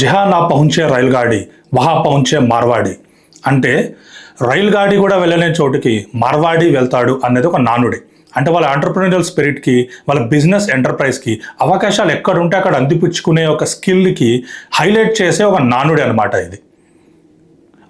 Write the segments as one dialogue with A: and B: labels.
A: జహా నా పహుంచే రైలు గాడి వహా పహుంచే మార్వాడి అంటే రైలు గాడి కూడా వెళ్ళలేని చోటుకి మార్వాడి వెళ్తాడు అనేది ఒక నానుడి. అంటే వాళ్ళ ఆంటర్ప్రినరియల్ స్పిరిట్కి, వాళ్ళ బిజినెస్ ఎంటర్ప్రైజ్కి అవకాశాలు ఎక్కడుంటే అక్కడ అందిపుచ్చుకునే ఒక స్కిల్కి హైలైట్ చేసే ఒక నానుడి అనమాట ఇది.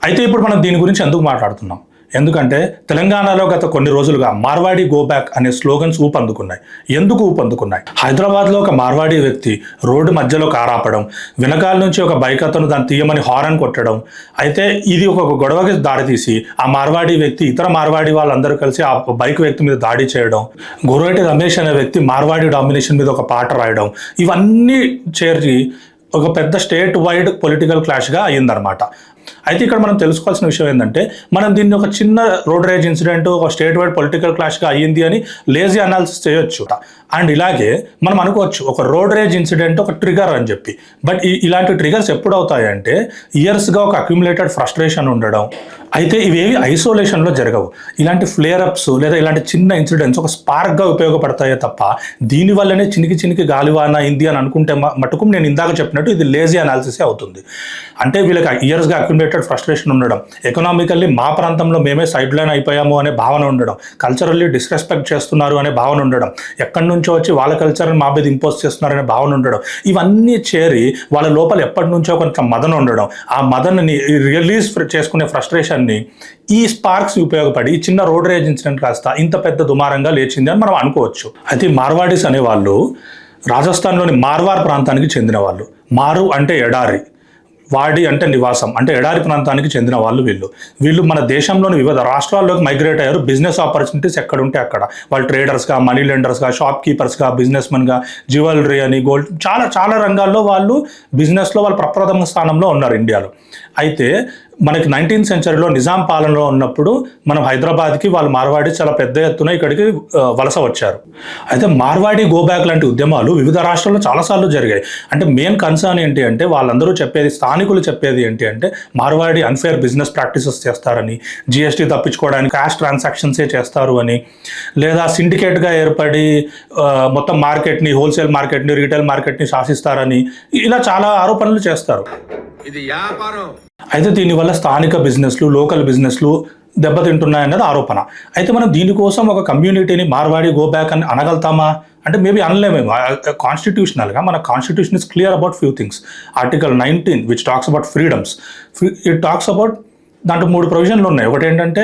A: అయితే ఇప్పుడు మనం దీని గురించి ఎందుకు మాట్లాడుతున్నాం? ఎందుకంటే తెలంగాణలో గత కొన్ని రోజులుగా మార్వాడి గో బ్యాక్ అనే స్లోగన్స్ ఊపందుకున్నాయి. ఎందుకు ఊపందుకున్నాయి? హైదరాబాద్లో ఒక మార్వాడి వ్యక్తి రోడ్డు మధ్యలో కారాపడం, వెనకాల నుంచి ఒక బైక్ అతను దాన్ని తీయమని హారన్ కొట్టడం, అయితే ఇది ఒక గొడవకి దారితీసి ఆ మార్వాడి వ్యక్తి ఇతర మార్వాడి వాళ్ళందరూ కలిసి ఆ బైక్ వ్యక్తి మీద దాడి చేయడం, గురువేటి రమేష్ అనే వ్యక్తి మార్వాడి డామినేషన్ మీద ఒక పాట రాయడం, ఇవన్నీ చేర్చి ఒక పెద్ద స్టేట్ వైడ్ పొలిటికల్ క్లాష్గా అయ్యిందనమాట. అయితే ఇక్కడ మనం తెలుసుకోవాల్సిన విషయం ఏంటంటే, మనం దీన్ని ఒక చిన్న రోడ్ రేజ్ ఇన్సిడెంట్, ఒక స్టేట్ వైడ్ పొలిటికల్ క్లాష్గా అయ్యింది అని లేజీ అనాలిసిస్ చేయొచ్చు. అండ్ ఇలాగే మనం అనుకోవచ్చు ఒక రోడ్ రేజ్ ఇన్సిడెంట్ ఒక ట్రిగర్ అని చెప్పి. బట్ ఇలాంటి ట్రిగర్స్ ఎప్పుడు అవుతాయంటే ఇయర్స్గా ఒక అక్యుములేటెడ్ ఫ్రస్ట్రేషన్ ఉండడం. అయితే ఇవేవి ఐసోలేషన్లో జరగవు. ఇలాంటి ఫ్లేర్ అప్స్ లేదా ఇలాంటి చిన్న ఇన్సిడెంట్స్ ఒక స్పార్క్గా ఉపయోగపడతాయే తప్ప దీనివల్లనే చినికి గాలివాన అయింది అని అనుకుంటే మటుకు నేను ఇందాక చెప్పినట్టు ఇది లేజీ అనాలిసిస్ అవుతుంది. అంటే వీళ్ళకి ఇయర్స్గా అక్యుములేటెడ్ ఫ్రస్ట్రేషన్ ఉండడం, ఎకనామికల్లీ మా ప్రాంతంలో మేమే సైడ్ లైన్ అయిపోయాము అనే భావన ఉండడం, కల్చరల్లీ డిస్రెస్పెక్ట్ చేస్తున్నారు అనే భావన ఉండడం, ఎక్కడి నుంచో వచ్చి వాళ్ళ కల్చర్ని మా మీద ఇంపోజ్ చేస్తున్నారనే భావన ఉండడం, ఇవన్నీ చేరి వాళ్ళ లోపల ఎప్పటి నుంచో కొంచెం మదన ఉండడం, ఆ మదనని రిలీజ్ చేసుకునే ఫ్రస్ట్రేషన్ని ఈ స్పార్క్స్ ఉపయోగపడి ఈ చిన్న రోడ్ రేజ్ ఇన్సిడెంట్ కాస్త ఇంత పెద్ద దుమారంగా లేచింది అని మనం అనుకోవచ్చు. అయితే మార్వాడీస్ అనేవాళ్ళు రాజస్థాన్లోని మార్వార్ ప్రాంతానికి చెందిన వాళ్ళు. మారు అంటే ఎడారి, వాడి అంటే నివాసం, అంటే ఎడారి ప్రాంతానికి చెందిన వాళ్ళు వీళ్ళు మన దేశంలోని వివిధ రాష్ట్రాల్లోకి మైగ్రేట్ అయ్యారు. బిజినెస్ ఆపర్చునిటీస్ ఎక్కడుంటే అక్కడ వాళ్ళు ట్రేడర్స్గా, మనీ లెండర్స్గా, షాప్ కీపర్స్గా, బిజినెస్ మెన్గా, జ్యువెలరీ అని, గోల్డ్, చాలా రంగాల్లో వాళ్ళు బిజినెస్లో వాళ్ళు ప్రప్రథమ స్థానంలో ఉన్నారు ఇండియాలో. అయితే మనకి 19th సెంచరీలో నిజాం పాలనలో ఉన్నప్పుడు మనం హైదరాబాద్కి వాళ్ళు మార్వాడి చాలా పెద్ద ఎత్తున ఇక్కడికి వలస వచ్చారు. అయితే మార్వాడి గో బ్యాక్ లాంటి ఉద్యమాలు వివిధ రాష్ట్రాల్లో చాలాసార్లు జరిగాయి. అంటే మెయిన్ కన్సర్న్ ఏంటి అంటే వాళ్ళందరూ చెప్పేది, స్థానికులు చెప్పేది ఏంటి అంటే మార్వాడి అన్ఫేర్ బిజినెస్ ప్రాక్టీసెస్ చేస్తారని, జిఎస్టీ తప్పించుకోవడానికి క్యాష్ ట్రాన్సాక్షన్సే చేస్తారు అని, లేదా సిండికేట్గా ఏర్పడి మొత్తం మార్కెట్ని, హోల్సేల్ మార్కెట్ని, రీటైల్ మార్కెట్ని శాసిస్తారని, ఇలా చాలా ఆరోపణలు చేస్తారు.
B: ఇది వ్యాపారం.
A: అయితే దీనివల్ల స్థానిక బిజినెస్లు, లోకల్ బిజినెస్లు దెబ్బతింటున్నాయన్నది ఆరోపణ. అయితే మనం దీనికోసం ఒక కమ్యూనిటీని మార్వాడి గో బ్యాక్ అని అనగలుగుతామా అంటే మేబీ అనలేమేమో. కాన్స్టిట్యూషనల్గా మన constitution is clear about few things. Article 19 which talks about freedoms, it talks about, దాంట్లో 3 ప్రొవిజన్లు ఉన్నాయి. ఒకటి ఏంటంటే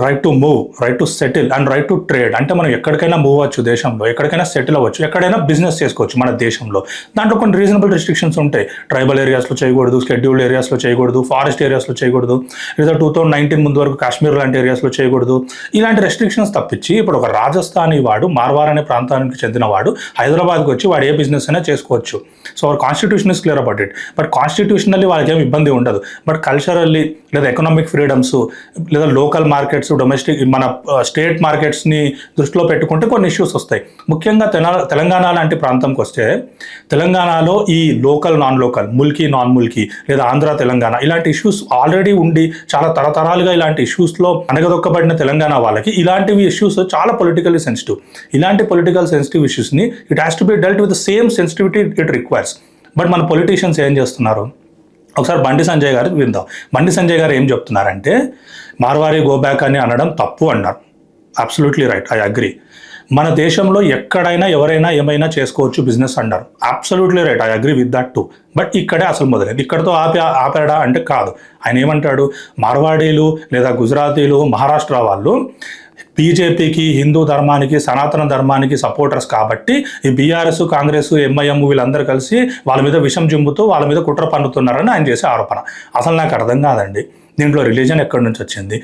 A: right to move, right to settle and right to trade. అంటే మనం ఎక్కడికైనా మూవ్ అవ్వచ్చు దేశంలో, ఎక్కడికైనా సెటిల్ అవ్వచ్చు, ఎక్కడైనా బిజినెస్ చేసుకోవచ్చు మన దేశంలో. దాంట్లో కొన్ని రీజనబుల్ రెస్ట్రిక్షన్స్ ఉంటాయి. ట్రైబల్ ఏరియాస్లో చేయకూడదు, షెడ్యూల్డ్ ఏరియాస్లో చేయకూడదు, ఫారెస్ట్ ఏరియాస్లో చేయకూడదు, లేదా 2019 ముందు వరకు కాశ్మీర్ లాంటి ఏరియాస్లో చేయకూడదు. ఇలాంటి రెస్ట్రిక్షన్స్ తప్పించి ఇప్పుడు ఒక రాజస్థానీ వాడు, మార్వార్ అనే ప్రాంతానికి చెందిన వాడు హైదరాబాద్కి వచ్చి వాడు ఏ బిజినెస్ అయినా చేసుకోవచ్చు. So our constitution is clear about it. But constitutionally వాళ్ళకి ఏమి ఇబ్బంది ఉండదు. బట్ కల్చరల్లీ లేదా ఎకనామిక్ ఫ్రీడమ్స్ లేదా లోకల్ మార్కెట్స్, డొమెస్టిక్ మన స్టేట్ మార్కెట్స్ని దృష్టిలో పెట్టుకుంటే కొన్ని ఇష్యూస్ వస్తాయి. ముఖ్యంగా తెలంగాణ లాంటి ప్రాంతంకి వస్తే తెలంగాణలో ఈ local non local, Mulki non Mulki లేదా ఆంధ్ర తెలంగాణ ఇలాంటి ఇష్యూస్ ఆల్రెడీ ఉండి చాలా తరతరాలుగా ఇలాంటి ఇష్యూస్లో అనగదొక్కబడిన తెలంగాణ వాళ్ళకి ఇలాంటివి ఇష్యూస్ చాలా పొలిటికల్లీ సెన్సిటివ్. ఇలాంటి పొలిటికల్ సెన్సిటివ్ ఇష్యూస్ని it has to be dealt with the same sensitivity it requires. But మన పొలిటీషియన్స్ ఏం చేస్తున్నారు? ఒకసారి బండి సంజయ్ గారికి విందాం. బండి సంజయ్ గారు ఏం చెప్తున్నారంటే మార్వాడి గో బ్యాక్ అని అనడం తప్పు అన్నారు. Absolutely right, I agree. మన దేశంలో ఎక్కడైనా ఎవరైనా ఏమైనా చేసుకోవచ్చు బిజినెస్ అన్నారు. Absolutely right, I agree with that to. But ఇక్కడే అసలు మొదలైంది. ఇక్కడతో ఆపాడా అంటే కాదు. ఆయన ఏమంటాడు, మార్వాడీలు లేదా గుజరాతీలు, మహారాష్ట్ర వాళ్ళు బీజేపీకి, హిందూ ధర్మానికి, సనాతన ధర్మానికి సపోర్టర్స్ కాబట్టి ఈ బీఆర్ఎస్, కాంగ్రెస్, ఎంఐఎం వీళ్ళందరూ కలిసి వాళ్ళ మీద విషం జింపుతూ వాళ్ళ మీద కుట్ర పన్నుతున్నారని ఆయన చేసే ఆరోపణ. అసలు నాకు అర్థం కాదండి, దీంట్లో రిలీజన్ ఎక్కడి నుంచి వచ్చింది?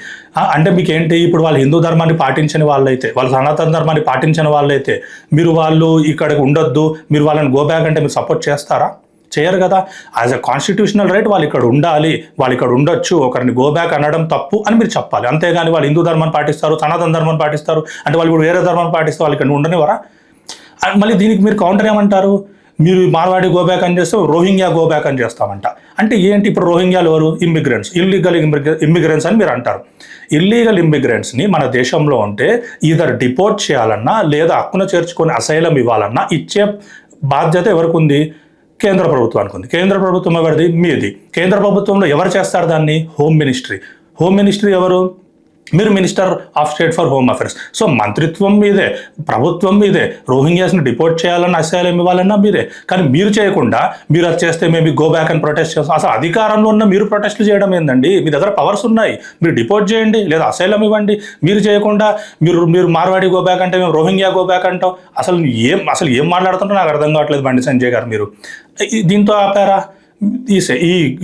A: అంటే మీకేంటి, ఇప్పుడు వాళ్ళు హిందూ ధర్మాన్ని పాటించని వాళ్ళైతే, వాళ్ళు సనాతన ధర్మాన్ని పాటించని వాళ్ళైతే మీరు వాళ్ళు ఇక్కడికి ఉండొద్దు, మీరు వాళ్ళని గో బ్యాక్ అంటే మీరు సపోర్ట్ చేస్తారా? చేయరు కదా. యాజ్ అ కాన్స్టిట్యూషనల్ రైట్ వాళ్ళు ఇక్కడ ఉండాలి, వాళ్ళు ఇక్కడ ఉండొచ్చు, ఒకరిని గో బ్యాక్ అనడం తప్పు అని మీరు చెప్పాలి. అంతేగాని వాళ్ళు హిందూ ధర్మాన్ని పాటిస్తారు, సనాతన ధర్మాన్ని పాటిస్తారు అంటే వాళ్ళు ఇప్పుడు వేరే ధర్మాన్ని పాటిస్తే వాళ్ళు ఇక్కడ ఉండనివరా? మళ్ళీ దీనికి మీరు కౌంటర్ ఏమంటారు? మీరు మార్వాడి గో బ్యాక్ అని చేస్తే రోహింగ్యా గో బ్యాక్ అని చేస్తామంట. అంటే ఏంటి, ఇప్పుడు రోహింగ్యాలు ఎవరు? ఇమ్మిగ్రెంట్స్, ఇల్లీగల్ ఇమ్మిగ్రెంట్స్ అని మీరు అంటారు. ఇల్లీగల్ ఇమ్మిగ్రెంట్స్ని మన దేశంలో ఉంటే ఈధర్ డిపోర్ట్ చేయాలన్నా లేదా హక్కున చేర్చుకొని అసైలం ఇవ్వాలన్నా ఇచ్చే బాధ్యత ఎవరికి ఉంది? కేంద్ర ప్రభుత్వానికి ఉంది. కేంద్ర ప్రభుత్వం ఎవరిది? మీది. కేంద్ర ప్రభుత్వంలో ఎవరు చేస్తారు దాన్ని? Home ministry. హోమ్ మినిస్ట్రీ ఎవరు? మీరు minister of state for home affairs. So మంత్రిత్వం మీదే, ప్రభుత్వం మీదే. రోహింగ్యాస్ని డిపోర్ట్ చేయాలన్నా అసైలం ఇవ్వాలన్నా మీరే. కానీ మీరు చేయకుండా మీరు అది చేస్తే మేము గో బ్యాక్ అని ప్రొటెస్ట్ చేస్తాం. అసలు అధికారంలో ఉన్న మీరు ప్రొటెస్ట్లు చేయడం ఏందండి? మీ దగ్గర పవర్స్ ఉన్నాయి, మీరు డిపోర్ట్ చేయండి లేదా అసైలం ఇవ్వండి. మీరు చేయకుండా మీరు మార్వాడి గో బ్యాక్ అంటే మేము రోహింగ్యా గో బ్యాక్ అంటాం. అసలు ఏం మాట్లాడుతుంటో నాకు అర్థం కావట్లేదు బండి సంజయ్ గారు. మీరు దీంతో ఆపారా?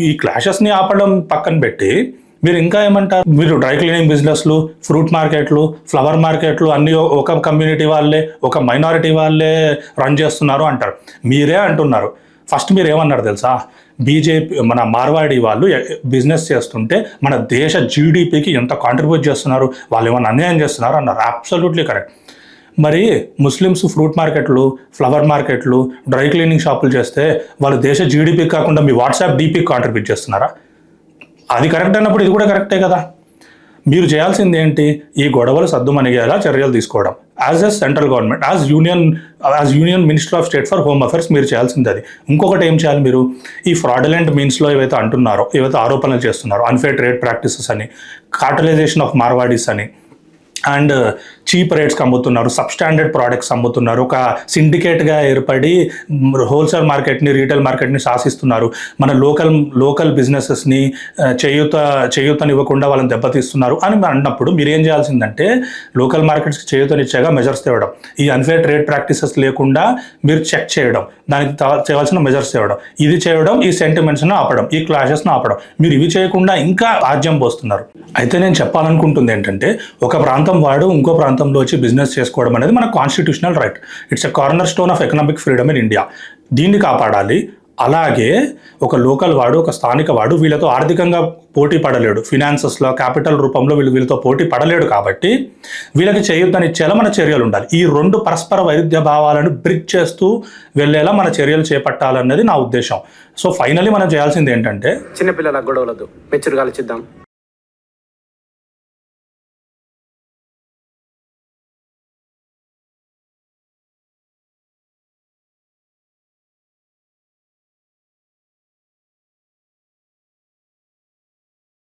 A: ఈ క్లాషెస్ని ఆపడం పక్కన పెట్టి మీరు ఇంకా ఏమంటారు? మీరు డ్రై క్లీనింగ్ బిజినెస్లు, ఫ్రూట్ మార్కెట్లు, ఫ్లవర్ మార్కెట్లు అన్నీ ఒక కమ్యూనిటీ వాళ్ళే, ఒక మైనారిటీ వాళ్ళే రన్ చేస్తున్నారు అంటారు. మీరే అంటున్నారు. ఫస్ట్ మీరు ఏమన్నారు తెలుసా? బీజేపీ మన మార్వాడి వాళ్ళు బిజినెస్ చేస్తుంటే మన దేశ జీడిపికి ఎంత కాంట్రిబ్యూట్ చేస్తున్నారు, వాళ్ళు ఏమైనా అన్యాయం చేస్తున్నారు అన్నారు. Absolutely correct. మరి ముస్లిమ్స్ ఫ్రూట్ మార్కెట్లు, ఫ్లవర్ మార్కెట్లు, డ్రై క్లీనింగ్ షాపులు చేస్తే వాళ్ళు దేశ జీడిపికి కాకుండా మీ వాట్సాప్ డీపీకి కాంట్రిబ్యూట్ చేస్తున్నారా? అది కరెక్ట్ అన్నప్పుడు ఇది కూడా కరెక్టే కదా. మీరు చేయాల్సింది ఏంటి? ఈ గొడవలు సద్దుమణిగేలా చర్యలు తీసుకోవడం. As a central government, as union minister of state for home affairs మీరు చేయాల్సింది అది. ఇంకొకటి ఏం చేయాలి? మీరు ఈ ఫ్రాడులెంట్ మీన్స్లో ఏవైతే అంటున్నారో, ఏవైతే ఆరోపణలు చేస్తున్నారో, అన్ఫేర్ ట్రేడ్ ప్రాక్టీసెస్ అని, కార్టలైజేషన్ ఆఫ్ మార్వాడీస్ అని, అండ్ చీప్ రేట్స్కి అమ్ముతున్నారు, సబ్స్టాండర్డ్ ప్రోడక్ట్స్ అమ్ముతున్నారు, ఒక సిండికేట్గా ఏర్పడి హోల్సేల్ మార్కెట్ని, రీటైల్ మార్కెట్ని శాసిస్తున్నారు, మన లోకల్ బిజినెసెస్ని చేయూతనివ్వకుండా వాళ్ళని దెబ్బతీస్తున్నారు అని అన్నప్పుడు మీరు ఏం చేయాల్సిందంటే లోకల్ మార్కెట్స్కి చేయూతనిచ్చేగా మెజర్స్ తేవడం, ఈ అన్ఫేర్ ట్రేడ్ ప్రాక్టీసెస్ లేకుండా మీరు చెక్ చేయడం, దానికి చేయవలసిన మెజర్స్ తేవడం, ఇది చేయడం, ఈ సెంటిమెంట్స్ను ఆపడం, ఈ క్లాషెస్ను ఆపడం. మీరు ఇవి చేయకుండా ఇంకా ఆజ్యం పోస్తున్నారు. అయితే నేను చెప్పాలనుకుంటుంది ఏంటంటే, ఒక ప్రాంతం వాడు ఇంకో ప్రాంతంలో వచ్చి బిజినెస్ చేసుకోవడం అనేది మన constitutional right. It's a corner stone of economic freedom in India. దీన్ని కాపాడాలి. అలాగే ఒక లోకల్ వాడు, ఒక స్థానిక వాడు వీళ్ళతో ఆర్థికంగా పోటీ పడలేడు, ఫినాన్సెస్లో క్యాపిటల్ రూపంలో వీళ్ళతో పోటీ పడలేడు. కాబట్టి వీళ్ళకి చేయొద్దని ఇచ్చేలా మన చర్యలు ఉండాలి. ఈ రెండు పరస్పర వైరుధ్య భావాలను బ్రిడ్జ్ చేస్తూ వెళ్ళేలా మన చర్యలు చేపట్టాలన్నది నా ఉద్దేశం. సో ఫైనలీ మనం చేయాల్సింది ఏంటంటే,
B: చిన్నపిల్లల గొడవలదు, మెచ్యూర్గా ఆలోచిద్దాం.